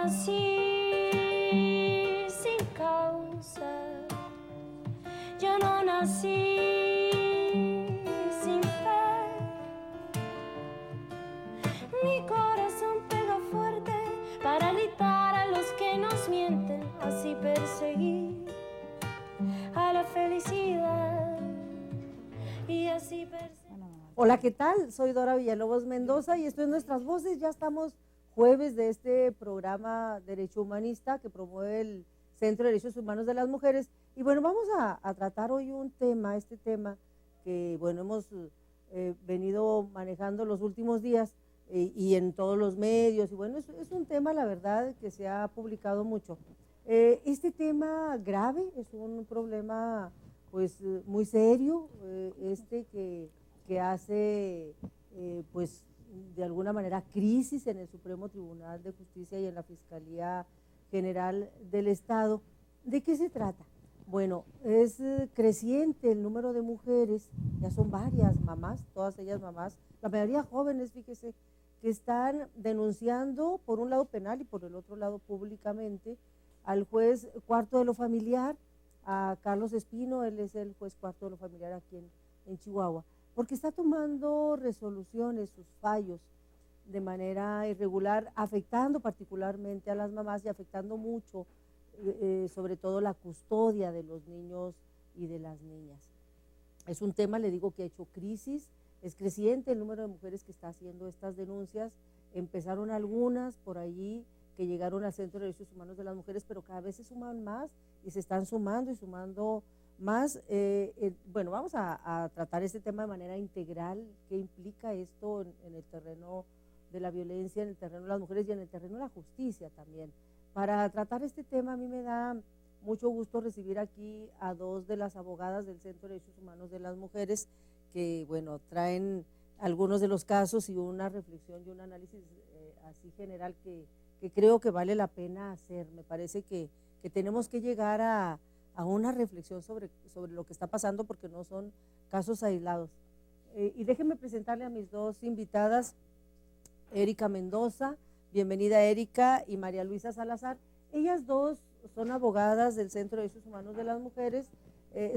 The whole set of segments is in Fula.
nací sin causa, yo no nací sin fe. Mi corazón pega fuerte para gritar a los que nos mienten, así perseguir a la felicidad y así perseguir. Hola, ¿qué tal? Soy Dora Villalobos Mendoza y esto es Nuestras Voces. Ya estamos jueves de este programa Derecho Humanista que promueve el Centro de Derechos Humanos de las Mujeres. Y bueno, vamos a tratar hoy un tema, este tema que bueno, hemos venido manejando los últimos días y en todos los medios. Y bueno, es un tema, la verdad, que se ha publicado mucho. Este tema grave es un problema pues muy serio, que hace pues de alguna manera crisis en el Supremo Tribunal de Justicia y en la Fiscalía General del Estado. ¿De qué se trata? Bueno, es creciente el número de mujeres, ya son varias mamás, todas ellas mamás, la mayoría jóvenes, fíjese, que están denunciando por un lado penal y por el otro lado públicamente al juez cuarto de lo familiar, a Carlos Espino. Él es el juez cuarto de lo familiar aquí en Chihuahua, porque está tomando resoluciones, sus fallos, de manera irregular, afectando particularmente a las mamás y afectando mucho, sobre todo la custodia de los niños y de las niñas. Es un tema, le digo, que ha hecho crisis, es creciente el número de mujeres que está haciendo estas denuncias. Empezaron algunas por allí que llegaron al Centro de Derechos Humanos de las Mujeres, pero cada vez se suman más y se están sumando y sumando más. Bueno, vamos a tratar este tema de manera integral, qué implica esto en el terreno de la violencia, en el terreno de las mujeres y en el terreno de la justicia también. Para tratar este tema a mí me da mucho gusto recibir aquí a dos de las abogadas del Centro de Derechos Humanos de las Mujeres que, bueno, traen algunos de los casos y una reflexión y un análisis así general que creo que vale la pena hacer. Me parece que tenemos que llegar a una reflexión sobre lo que está pasando, porque no son casos aislados. Y déjenme presentarle a mis dos invitadas, Erika Mendoza, bienvenida Erika, y María Luisa Salazar. Ellas dos son abogadas del Centro de Derechos Humanos de las Mujeres.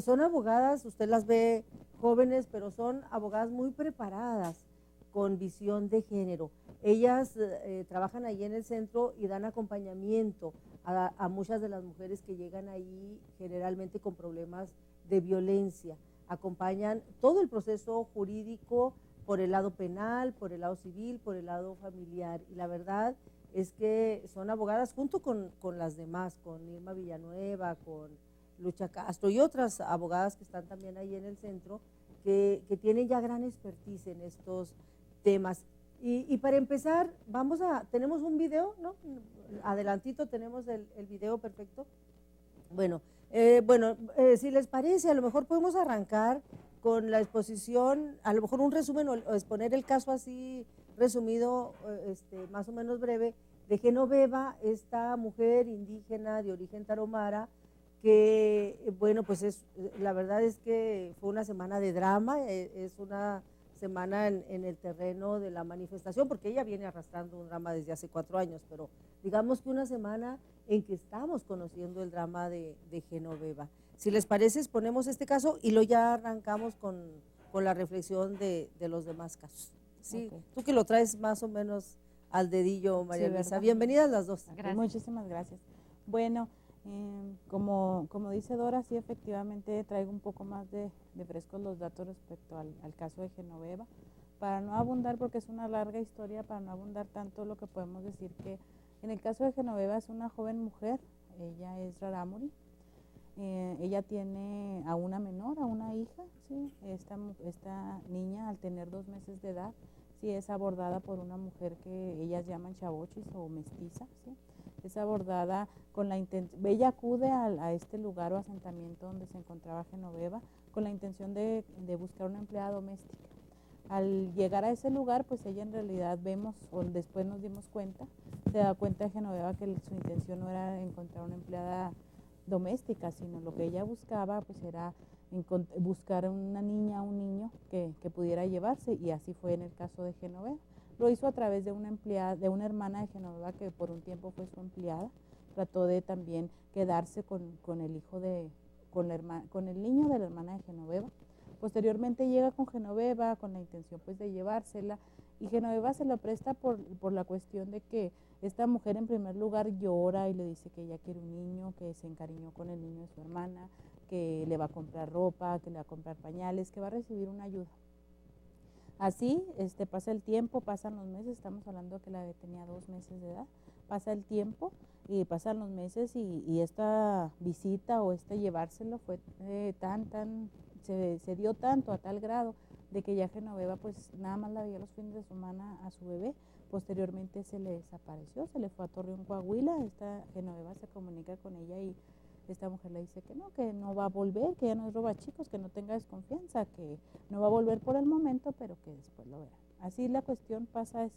Son abogadas, usted las ve jóvenes, pero son abogadas muy preparadas, con visión de género. Ellas trabajan ahí en el centro y dan acompañamiento a muchas de las mujeres que llegan ahí generalmente con problemas de violencia. Acompañan todo el proceso jurídico por el lado penal, por el lado civil, por el lado familiar. Y la verdad es que son abogadas junto con las demás, con Irma Villanueva, con Lucha Castro y otras abogadas que están también ahí en el centro, que tienen ya gran expertise en estos temas. Y para empezar, tenemos un video, ¿no? Adelantito tenemos el video perfecto. Bueno, si les parece, a lo mejor podemos arrancar con la exposición, a lo mejor un resumen o exponer el caso así resumido, más o menos breve, de Genoveva, esta mujer indígena de origen tarahumara, que, bueno, pues la verdad es que fue una semana de drama, es una semana en el terreno de la manifestación, porque ella viene arrastrando un drama desde hace 4 años, pero digamos que una semana en que estamos conociendo el drama de Genoveva. Si les parece, exponemos este caso y luego ya arrancamos con la reflexión de los demás casos. Sí, okay. Tú que lo traes más o menos al dedillo, María Luisa. Bienvenidas las dos. Gracias. Muchísimas gracias. Bueno, como dice Dora, sí, efectivamente traigo un poco más de frescos los datos respecto al caso de Genoveva. Para no abundar, porque es una larga historia, para no abundar tanto, lo que podemos decir que en el caso de Genoveva es una joven mujer, ella es rarámuri, ella tiene a una menor, a una hija, ¿sí? Esta niña, al tener 2 meses de edad, sí es abordada por una mujer que ellas llaman chavochis o mestiza, ¿sí? Es abordada con la intención, ella acude a este lugar o asentamiento donde se encontraba Genoveva con la intención de buscar una empleada doméstica. Al llegar a ese lugar, pues ella en realidad vemos, o después nos dimos cuenta, se da cuenta de Genoveva que su intención no era encontrar una empleada doméstica, sino lo que ella buscaba pues era buscar una niña, un niño que pudiera llevarse, y así fue en el caso de Genoveva. Lo hizo a través de una empleada, de una hermana de Genoveva que por un tiempo fue su empleada. Trató de también quedarse con el hijo con el niño de la hermana de Genoveva. Posteriormente llega con Genoveva con la intención pues de llevársela, y Genoveva se lo presta por la cuestión de que esta mujer en primer lugar llora y le dice que ella quiere un niño, que se encariñó con el niño de su hermana, que le va a comprar ropa, que le va a comprar pañales, que va a recibir una ayuda. Así pasa el tiempo, pasan los meses, estamos hablando de que la bebé tenía 2 meses de edad, pasa el tiempo y pasan los meses y esta visita o llevárselo fue se dio tanto a tal grado de que ya Genoveva pues nada más la veía los fines de semana a su bebé. Posteriormente se le desapareció, se le fue a Torreón, Coahuila. Esta Genoveva se comunica con ella y esta mujer le dice que no va a volver, que ya no es robachicos, que no tenga desconfianza, que no va a volver por el momento, pero que después lo verá. Así la cuestión pasa,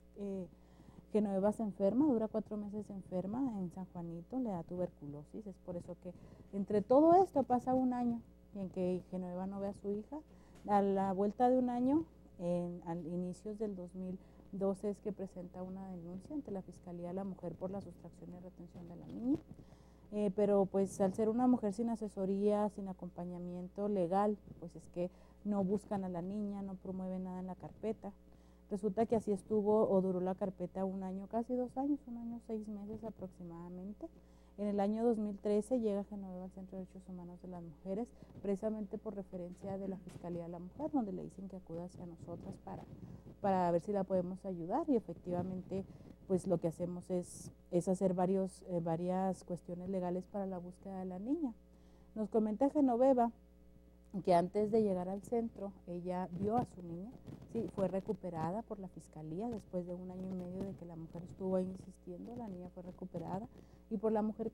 Genoveva se enferma, dura 4 meses enferma en San Juanito, le da tuberculosis. Es por eso que entre todo esto pasa un año en que Genoveva no ve a su hija. A la vuelta de un año, a inicios del 2012, es que presenta una denuncia ante la Fiscalía de la Mujer por la sustracción y retención de la niña. Pero pues al ser una mujer sin asesoría, sin acompañamiento legal, pues es que no buscan a la niña, no promueven nada en la carpeta. Resulta que así estuvo o duró la carpeta un año, casi 2 años, 1 año 6 meses aproximadamente. En el año 2013 llega Genoveva al Centro de Derechos Humanos de las Mujeres, precisamente por referencia de la Fiscalía de la Mujer, donde le dicen que acuda hacia nosotras para ver si la podemos ayudar, y efectivamente pues lo que hacemos es hacer varias cuestiones legales para la búsqueda de la niña. Nos comenta Genoveva que antes de llegar al centro ella vio a su niña, sí, fue recuperada por la Fiscalía después de 1 año y medio de que la mujer estuvo ahí insistiendo. La niña fue recuperada y por la mujer